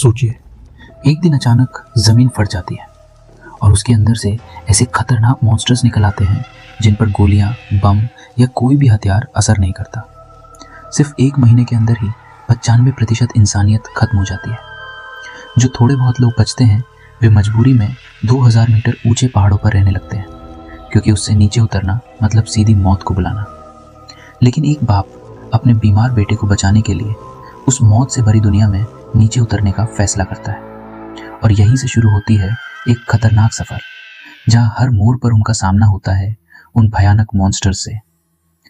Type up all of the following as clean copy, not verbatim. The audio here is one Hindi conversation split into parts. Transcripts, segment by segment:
सोचिए, एक दिन अचानक जमीन फट जाती है और उसके अंदर से ऐसे खतरनाक मॉन्स्टर्स निकल आते हैं जिन पर गोलियां, बम या कोई भी हथियार असर नहीं करता। सिर्फ 1 महीने के अंदर ही 95% इंसानियत खत्म हो जाती है। जो थोड़े बहुत लोग बचते हैं वे मजबूरी में 2000 मीटर ऊंचे पहाड़ों पर रहने लगते हैं, क्योंकि उससे नीचे उतरना मतलब सीधी मौत को बुलाना। लेकिन एक बाप अपने बीमार बेटे को बचाने के लिए उस मौत से भरी दुनिया में नीचे उतरने का फैसला करता है, और यहीं से शुरू होती है एक खतरनाक सफर, जहां हर मोड़ पर उनका सामना होता है उन भयानक मॉन्स्टर्स से।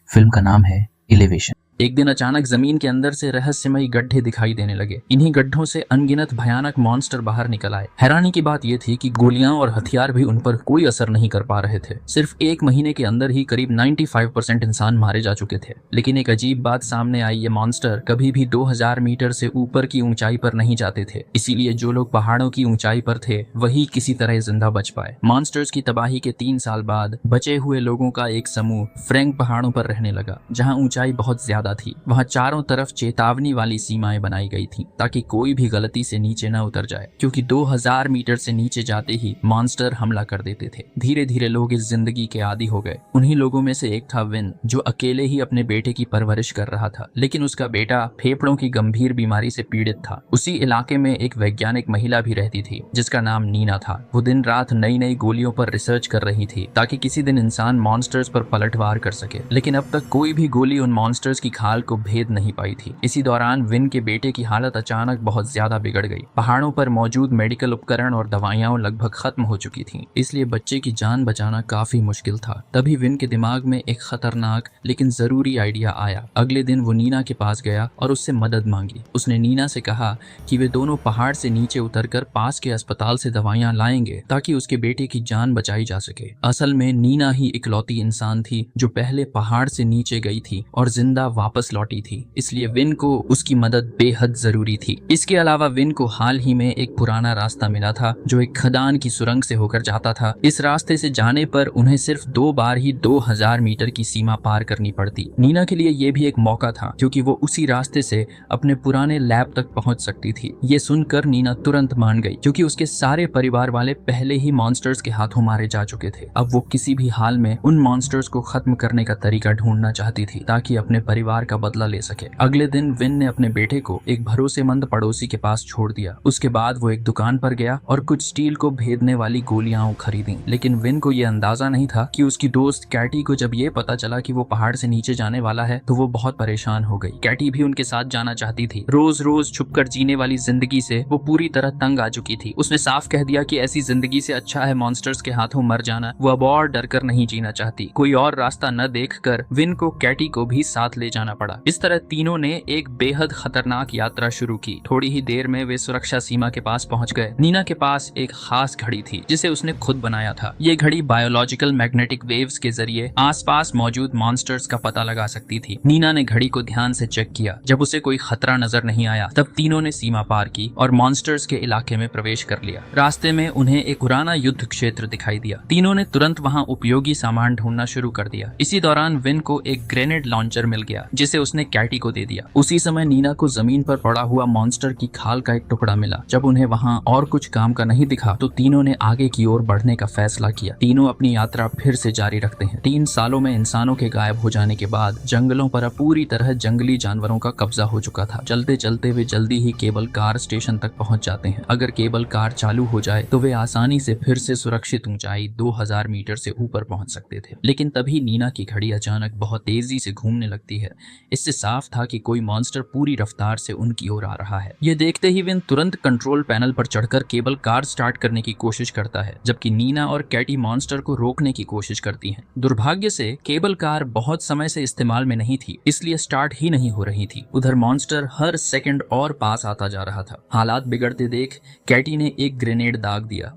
फिल्म का नाम है एलिवेशन। एक दिन अचानक जमीन के अंदर से रहस्यमयी गड्ढे दिखाई देने लगे। इन्हीं गड्ढों से अनगिनत भयानक मॉन्स्टर बाहर निकल आए। हैरानी की बात यह थी कि गोलियां और हथियार भी उन पर कोई असर नहीं कर पा रहे थे। सिर्फ 1 महीने के अंदर ही करीब 95% इंसान मारे जा चुके थे। लेकिन एक अजीब बात सामने आई, ये मॉन्स्टर कभी भी 2000 मीटर से ऊपर की ऊंचाई पर नहीं जाते थे। इसीलिए जो लोग पहाड़ों की ऊंचाई पर थे वही किसी तरह जिंदा बच पाए। मॉन्स्टर्स की तबाही के 3 साल बाद बचे हुए लोगों का एक समूह फ्रैंक पहाड़ों पर रहने लगा, जहाँ ऊंचाई बहुत ज्यादा थी। वहां चारों तरफ चेतावनी वाली सीमाएं बनाई गई थी ताकि कोई भी गलती से नीचे न उतर जाए, क्योंकि 2000 मीटर से नीचे जाते ही मॉन्स्टर हमला कर देते थे। धीरे धीरे लोग इस जिंदगी के आदी हो गए। उन्हीं लोगों में से एक था विन, जो अकेले ही अपने बेटे की परवरिश कर रहा था। लेकिन उसका बेटा फेफड़ों की गंभीर बीमारी से पीड़ित था। उसी इलाके में एक वैज्ञानिक महिला भी रहती थी जिसका नाम नीना था। वो दिन रात नई नई गोलियों पर रिसर्च कर रही थी ताकि किसी दिन इंसान मॉन्स्टर्स पर पलटवार कर सके। लेकिन अब तक कोई भी गोली उन मॉन्स्टर्स की खाल को भेद नहीं पाई थी। इसी दौरान विन के बेटे की हालत अचानक बहुत ज्यादा बिगड़ गई। पहाड़ों पर मौजूद मेडिकल उपकरण और दवाइयां लगभग खत्म हो चुकी थीं, इसलिए बच्चे की जान बचाना काफी मुश्किल था। तभी विन के दिमाग में एक खतरनाक लेकिन जरूरी आइडिया आया। अगले दिन वो नीना के पास गया और उससे मदद मांगी। उसने नीना से कहा कि वे दोनों पहाड़ से नीचे उतरकर पास के अस्पताल से दवाइयां लाएंगे ताकि उसके बेटे की जान बचाई जा सके। असल में नीना ही इकलौती इंसान थी जो पहले पहाड़ से नीचे गई थी और जिंदा वापस लौटी थी, इसलिए विन को उसकी मदद बेहद जरूरी थी। इसके अलावा विन को हाल ही में एक पुराना रास्ता मिला था जो एक खदान की सुरंग से होकर जाता था। इस रास्ते से जाने पर उन्हें सिर्फ 2 बार ही 2000 मीटर की सीमा पार करनी पड़ती। नीना के लिए यह भी एक मौका था, क्योंकि वो उसी रास्ते से अपने पुराने लैब तक पहुंच सकती थी। ये सुनकर नीना तुरंत मान गई, क्योंकि उसके सारे परिवार वाले पहले ही मॉन्स्टर्स के हाथों मारे जा चुके थे। अब वो किसी भी हाल में उन मॉन्स्टर्स को खत्म करने का तरीका ढूंढना चाहती थी ताकि अपने परिवार का बदला ले सके। अगले दिन विन ने अपने बेटे को एक भरोसेमंद पड़ोसी के पास छोड़ दिया। उसके बाद वो एक दुकान पर गया और कुछ स्टील को भेदने वाली गोलियां खरीदी। लेकिन विन को यह अंदाजा नहीं था कि उसकी दोस्त कैटी को जब ये पता चला कि वो पहाड़ से नीचे जाने वाला है तो वो बहुत परेशान हो गई। कैटी भी उनके साथ जाना चाहती थी। रोज रोज छुपकर जीने वाली जिंदगी से वो पूरी तरह तंग आ चुकी थी। उसने साफ कह दिया कि ऐसी जिंदगी से अच्छा है मॉन्स्टर्स के हाथों मर जाना। वो अब और डर कर नहीं जीना चाहती। कोई और रास्ता न देखकर विन को कैटी को भी साथ ले जाना पड़ा। इस तरह तीनों ने एक बेहद खतरनाक यात्रा शुरू की। थोड़ी ही देर में वे सुरक्षा सीमा के पास पहुंच गए। नीना के पास एक खास घड़ी थी जिसे उसने खुद बनाया था। ये घड़ी बायोलॉजिकल मैग्नेटिक वेव्स के जरिए आसपास मौजूद मॉन्स्टर्स का पता लगा सकती थी। नीना ने घड़ी को ध्यान से चेक किया। जब उसे कोई खतरा नजर नहीं आया तब तीनों ने सीमा पार की और मॉन्स्टर्स के इलाके में प्रवेश कर लिया। रास्ते में उन्हें एक पुराना युद्ध क्षेत्र दिखाई दिया। तीनों ने तुरंत वहां उपयोगी सामान ढूंढना शुरू कर दिया। इसी दौरान विन को एक ग्रेनेड लॉन्चर मिल गया जिसे उसने कैटी को दे दिया। उसी समय नीना को जमीन पर पड़ा हुआ मॉन्स्टर की खाल का एक टुकड़ा मिला। जब उन्हें वहां और कुछ काम का नहीं दिखा तो तीनों ने आगे की ओर बढ़ने का फैसला किया। तीनों अपनी यात्रा फिर से जारी रखते हैं। 3 सालों में इंसानों के गायब हो जाने के बाद जंगलों पर अब पूरी तरह जंगली जानवरों का कब्जा हो चुका था। चलते चलते वे जल्दी ही केबल कार स्टेशन तक पहुंच जाते हैं। अगर केबल कार चालू हो जाए तो वे आसानी से फिर से सुरक्षित ऊंचाई 2000 मीटर से ऊपर पहुंच सकते थे। लेकिन तभी नीना की घड़ी अचानक बहुत तेजी से घूमने लगती है। इससे साफ था कि कोई मॉन्स्टर पूरी रफ्तार से उनकी ओर आ रहा है। ये देखते ही विन तुरंत कंट्रोल पैनल पर चढ़कर केबल कार स्टार्ट करने की कोशिश करता है, जबकि नीना और कैटी मॉन्स्टर को रोकने की कोशिश करती हैं। दुर्भाग्य से केबल कार बहुत समय से इस्तेमाल में नहीं थी, इसलिए स्टार्ट ही नहीं हो रही थी। उधर मॉन्स्टर हर सेकंड और पास आता जा रहा था। हालात बिगड़ते देख कैटी ने एक ग्रेनेड दाग दिया।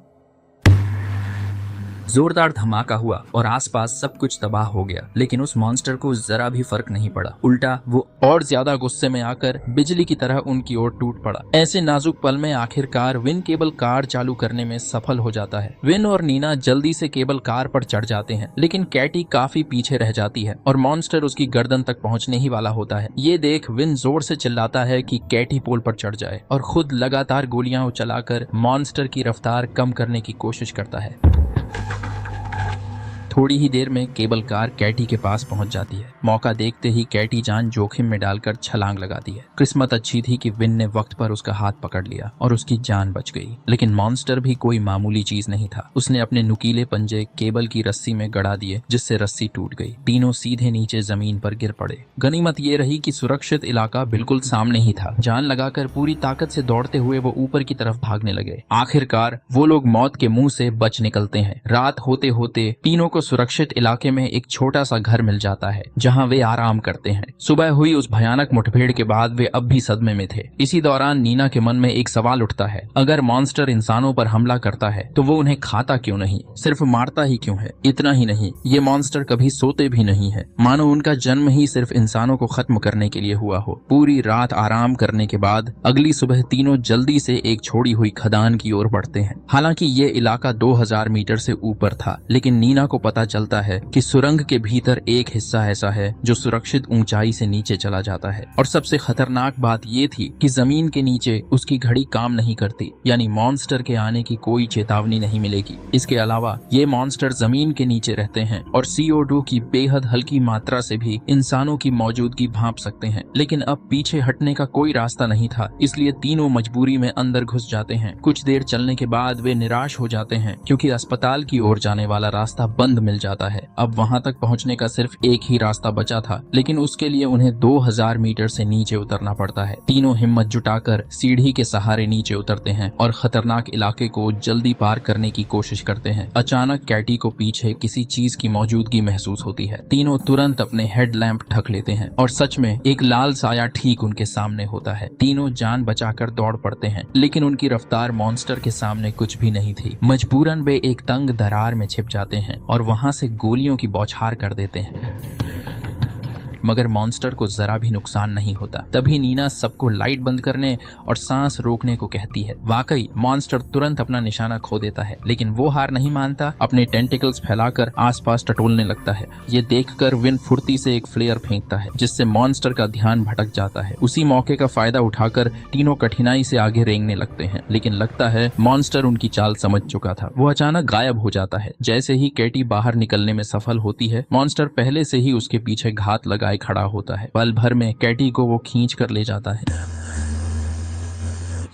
जोरदार धमाका हुआ और आसपास सब कुछ तबाह हो गया, लेकिन उस मॉन्स्टर को जरा भी फर्क नहीं पड़ा। उल्टा वो और ज्यादा गुस्से में आकर बिजली की तरह उनकी ओर टूट पड़ा। ऐसे नाजुक पल में आखिरकार विन केबल कार चालू करने में सफल हो जाता है। विन और नीना जल्दी से केबल कार पर चढ़ जाते हैं, लेकिन कैटी काफी पीछे रह जाती है और मॉन्स्टर उसकी गर्दन तक पहुंचने ही वाला होता है। ये देख विन जोर से चिल्लाता है कि कैटी पोल पर चढ़ जाए और खुद लगातार गोलियां चलाकर मॉन्स्टर की रफ्तार कम करने की कोशिश करता है। थोड़ी ही देर में केबल कार कैटी के पास पहुंच जाती है। मौका देखते ही कैटी जान जोखिम में डालकर छलांग लगाती है। किस्मत अच्छी थी कि विन ने वक्त पर उसका हाथ पकड़ लिया और उसकी जान बच गई। लेकिन मॉन्स्टर भी कोई मामूली चीज नहीं था। उसने अपने नुकीले पंजे केबल की रस्सी में गड़ा दिए, जिससे रस्सी टूट गई। तीनों सीधे नीचे जमीन पर गिर पड़े। गनीमत ये रही कि सुरक्षित इलाका बिल्कुल सामने ही था। जान लगाकर पूरी ताकत से दौड़ते हुए वो ऊपर की तरफ भागने लगे। आखिरकार वो लोग मौत के मुंह से बच निकलते हैं। रात होते होते तीनों को सुरक्षित इलाके में एक छोटा सा घर मिल जाता है, जहां वे आराम करते हैं। सुबह हुई उस भयानक मुठभेड़ के बाद वे अब भी सदमे में थे। इसी दौरान नीना के मन में एक सवाल उठता है, अगर मॉन्स्टर इंसानों पर हमला करता है तो वो उन्हें खाता क्यों नहीं, सिर्फ मारता ही क्यों है? इतना ही नहीं, ये मॉन्स्टर कभी सोते भी नहीं है, मानो उनका जन्म ही सिर्फ इंसानों को खत्म करने के लिए हुआ हो। पूरी रात आराम करने के बाद अगली सुबह तीनों जल्दी से एक छोड़ी हुई खदान की ओर बढ़ते हैं। हालांकि ये इलाका 2000 मीटर से ऊपर था, लेकिन नीना को पता चलता है कि सुरंग के भीतर एक हिस्सा ऐसा है जो सुरक्षित ऊंचाई से नीचे चला जाता है। और सबसे खतरनाक बात ये थी कि जमीन के नीचे उसकी घड़ी काम नहीं करती, यानी मॉन्स्टर के आने की कोई चेतावनी नहीं मिलेगी। इसके अलावा ये मॉन्स्टर जमीन के नीचे रहते हैं और CO2 की बेहद हल्की मात्रा से भी इंसानों की मौजूदगी भांप सकते हैं। लेकिन अब पीछे हटने का कोई रास्ता नहीं था, इसलिए तीनों मजबूरी में अंदर घुस जाते हैं। कुछ देर चलने के बाद वे निराश हो जाते हैं, क्योंकि अस्पताल की ओर जाने वाला रास्ता बंद मिल जाता है। अब वहां तक पहुंचने का सिर्फ एक ही रास्ता बचा था, लेकिन उसके लिए उन्हें 2000 मीटर से नीचे उतरना पड़ता है। तीनों हिम्मत जुटाकर सीढ़ी के सहारे नीचे उतरते हैं और खतरनाक इलाके को जल्दी पार करने की कोशिश करते हैं। अचानक कैटी को पीछे किसी चीज की मौजूदगी महसूस होती है। तीनों तुरंत अपने हेडलैम्प ढक लेते हैं और सच में एक लाल साया ठीक उनके सामने होता है। तीनों जान बचाकर दौड़ पड़ते हैं, लेकिन उनकी रफ्तार मॉन्स्टर के सामने कुछ भी नहीं थी। मजबूरन वे एक तंग दरार में छिप जाते हैं और वहां से गोलियों की बौछार कर देते हैं, मगर मॉन्स्टर को जरा भी नुकसान नहीं होता। तभी नीना सबको लाइट बंद करने और सांस रोकने को कहती है। वाकई मॉन्स्टर तुरंत अपना निशाना खो देता है, लेकिन वो हार नहीं मानता। अपने टेंटिकल्स फैलाकर आसपास टटोलने लगता है। ये देखकर विन फुर्ती से एक फ्लेयर फेंकता है, जिससे मॉन्स्टर का ध्यान भटक जाता है। उसी मौके का फायदा उठाकर तीनों कठिनाई से आगे रेंगने लगते हैं, लेकिन लगता है मॉन्स्टर उनकी चाल समझ चुका था। वो अचानक गायब हो जाता है। जैसे ही कैटी बाहर निकलने में सफल होती है, मॉन्स्टर पहले से ही उसके पीछे घात लगाए खड़ा होता है। पल भर में कैटी को वो खींच कर ले जाता है।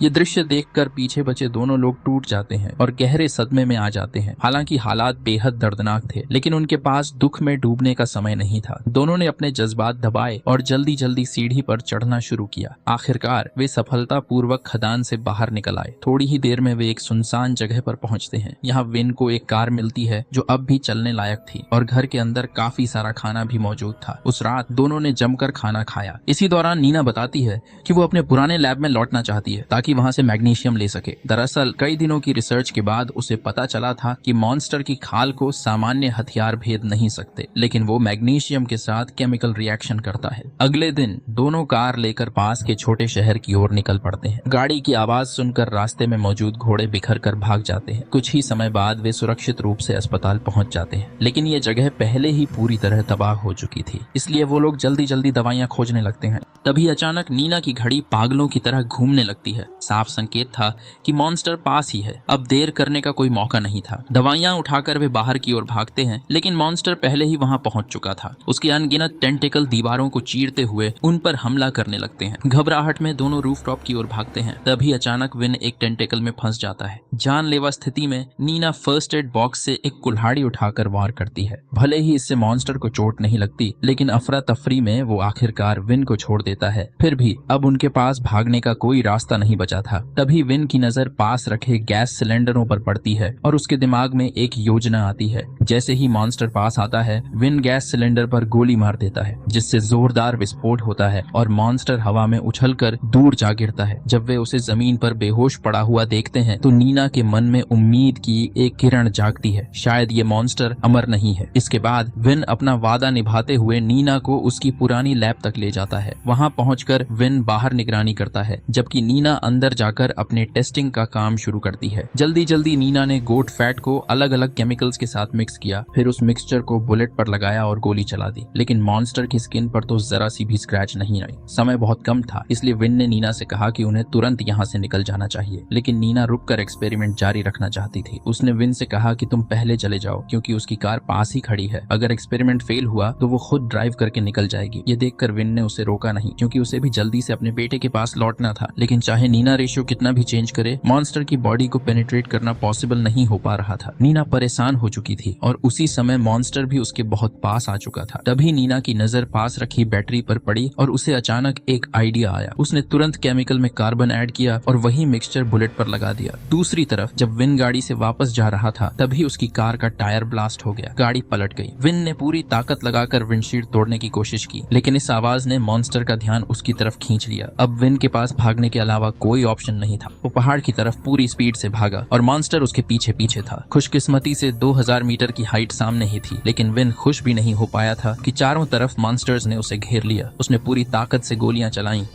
ये दृश्य देखकर पीछे बचे दोनों लोग टूट जाते हैं और गहरे सदमे में आ जाते हैं। हालांकि हालात बेहद दर्दनाक थे, लेकिन उनके पास दुख में डूबने का समय नहीं था। दोनों ने अपने जज्बात दबाए और जल्दी जल्दी सीढ़ी पर चढ़ना शुरू किया। आखिरकार वे सफलतापूर्वक खदान से बाहर निकल आए। थोड़ी ही देर में वे एक सुनसान जगह पर पहुंचते हैं। यहाँ विन को एक कार मिलती है जो अब भी चलने लायक थी और घर के अंदर काफी सारा खाना भी मौजूद था। उस रात दोनों ने जमकर खाना खाया। इसी दौरान नीना बताती है कि वो अपने पुराने लैब में लौटना चाहती है ताकि वहां से मैग्नीशियम ले सके। दरअसल कई दिनों की रिसर्च के बाद उसे पता चला था कि मॉन्स्टर की खाल को सामान्य हथियार भेद नहीं सकते, लेकिन वो मैग्नीशियम के साथ केमिकल रिएक्शन करता है। अगले दिन दोनों कार लेकर पास के छोटे शहर की ओर निकल पड़ते हैं। गाड़ी की आवाज सुनकर रास्ते में मौजूद घोड़े बिखर कर भाग जाते हैं। कुछ ही समय बाद वे सुरक्षित रूप से अस्पताल पहुंच जाते हैं, लेकिन ये जगह पहले ही पूरी तरह तबाह हो चुकी थी, इसलिए वो लोग जल्दी जल्दी दवाइयां खोजने लगते हैं। तभी अचानक नीना की घड़ी पागलों की तरह घूमने लगती है। साफ संकेत था कि मॉन्स्टर पास ही है। अब देर करने का कोई मौका नहीं था। दवाइयां उठाकर वे बाहर की ओर भागते हैं, लेकिन मॉन्स्टर पहले ही वहां पहुंच चुका था। उसके अनगिनत टेंटिकल दीवारों को चीरते हुए उन पर हमला करने लगते हैं। घबराहट में दोनों रूफटॉप की ओर भागते हैं। तभी अचानक विन एक टेंटिकल में फंस जाता है। जानलेवा स्थिति में नीना फर्स्ट एड बॉक्स से एक कुल्हाड़ी उठाकर वार करती है। भले ही इससे मॉन्स्टर को चोट नहीं लगती, लेकिन अफरा तफरी में वो आखिरकार विन को छोड़ देता है। फिर भी अब उनके पास भागने का कोई रास्ता नहीं बचा बचा था। तभी विन की नजर पास रखे गैस सिलेंडरों पर पड़ती है और उसके दिमाग में एक योजना आती है। जैसे ही मॉन्स्टर पास आता है, विन गैस सिलेंडर पर गोली मार देता है, जिससे जोरदार विस्फोट होता है और मॉन्स्टर हवा में उछलकर दूर जा गिरता है। जब वे उसे जमीन पर बेहोश पड़ा हुआ देखते हैं तो नीना के मन में उम्मीद की एक किरण जागती है, शायद ये मॉन्स्टर अमर नहीं है। इसके बाद विन अपना वादा निभाते हुए नीना को उसकी पुरानी लैब तक ले जाता है। वहां पहुंचकर विन बाहर निगरानी करता है, जबकि नीना अंदर जाकर अपने टेस्टिंग का काम शुरू करती है। जल्दी जल्दी नीना ने गोट फैट को अलग अलग केमिकल्स के साथ मिक्स किया, फिर उस मिक्सचर को बुलेट पर लगाया और गोली चला दी। लेकिन मॉन्स्टर की स्किन पर तो जरा सी भी स्क्रैच नहीं आई। समय बहुत कम था, इसलिए विन ने नीना से कहा कि उन्हें तुरंत यहाँ से निकल जाना चाहिए। लेकिन नीना रुककर एक्सपेरिमेंट जारी रखना चाहती थी। उसने विन से कहा कि तुम पहले चले जाओ, क्योंकि उसकी कार पास ही खड़ी है। अगर एक्सपेरिमेंट फेल हुआ तो वो खुद ड्राइव करके निकल जाएगी। ये देखकर विन ने उसे रोका नहीं, क्योंकि उसे भी जल्दी से अपने बेटे के पास लौटना था। लेकिन चाहे नीना रेशियो कितना भी चेंज करे, मॉन्स्टर की बॉडी को पेनिट्रेट करना पॉसिबल नहीं हो पा रहा था। नीना परेशान हो चुकी थी और उसी समय मॉन्स्टर भी उसके बहुत पास आ चुका था। तभी नीना की नजर पास रखी बैटरी पर पड़ी और उसे अचानक एक आइडिया आया। उसने तुरंत केमिकल में कार्बन ऐड किया और वही मिक्सचर बुलेट पर लगा दिया। दूसरी तरफ जब विन गाड़ी से वापस जा रहा था, तभी उसकी कार का टायर ब्लास्ट हो गया। गाड़ी पलट गई। विन ने पूरी ताकत लगाकर विंडशील्ड तोड़ने की कोशिश की, लेकिन इस आवाज ने मॉन्स्टर का ध्यान उसकी तरफ खींच लिया। अब विन के पास भागने के अलावा कोई ऑप्शन नहीं था। वो पहाड़ की तरफ पूरी स्पीड से भागा और मॉन्स्टर उसके पीछे पीछे था। खुशकिस्मती से 2000 मीटर की हाइट सामने ही थी, लेकिन विन खुश भी नहीं हो पाया था कि चारों तरफ मॉन्स्टर्स ने उसे घेर लिया। उसने पूरी ताकत से गोलियां चलाई,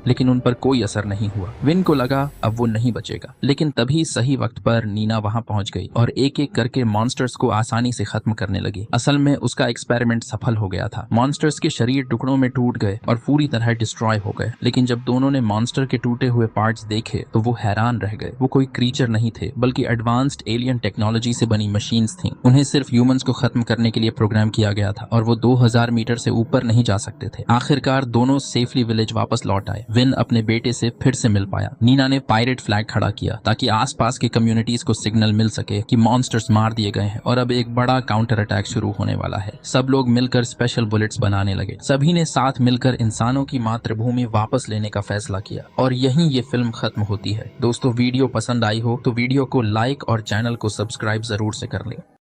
लेकिन उन पर कोई असर नहीं हुआ। विन को लगा अब वो नहीं बचेगा, लेकिन तभी सही वक्त पर नीना वहां पहुंच गई और एक एक करके मॉन्स्टर्स को आसानी से खत्म करने लगी। असल में उसका एक्सपेरिमेंट सफल हो गया था। मॉन्स्टर्स के शरीर टुकड़ों में टूट गए और पूरी तरह डिस्ट्रॉय हो गए। लेकिन जब दोनों ने मॉन्स्टर के टूटे हुए पार्ट्स देखे तो वो हैरान रह गए। वो कोई क्रीचर नहीं थे, बल्कि एडवांस्ड एलियन टेक्नोलॉजी से बनी मशीन्स थी। उन्हें सिर्फ ह्यूमंस को खत्म करने के लिए प्रोग्राम किया गया था और वो 2000 मीटर से ऊपर नहीं जा सकते थे। आखिरकार दोनों सेफली विलेज वापस लौट आए। विन अपने बेटे से फिर से मिल पाया। नीना ने पायरेट फ्लैग खड़ा किया ताकि आसपास के कम्युनिटीज को सिग्नल मिल सके कि मॉन्स्टर्स मार दिए गए हैं और अब एक बड़ा काउंटर अटैक शुरू होने वाला है। सब लोग मिलकर स्पेशल बुलेट्स बनाने लगे। सभी ने साथ मिलकर इंसानों की मातृभूमि वापस लेने का फैसला किया और यहीं ये फिल्म खत्म होती है। दोस्तों, वीडियो पसंद आई हो तो वीडियो को लाइक और चैनल को सब्सक्राइब जरूर से कर लें।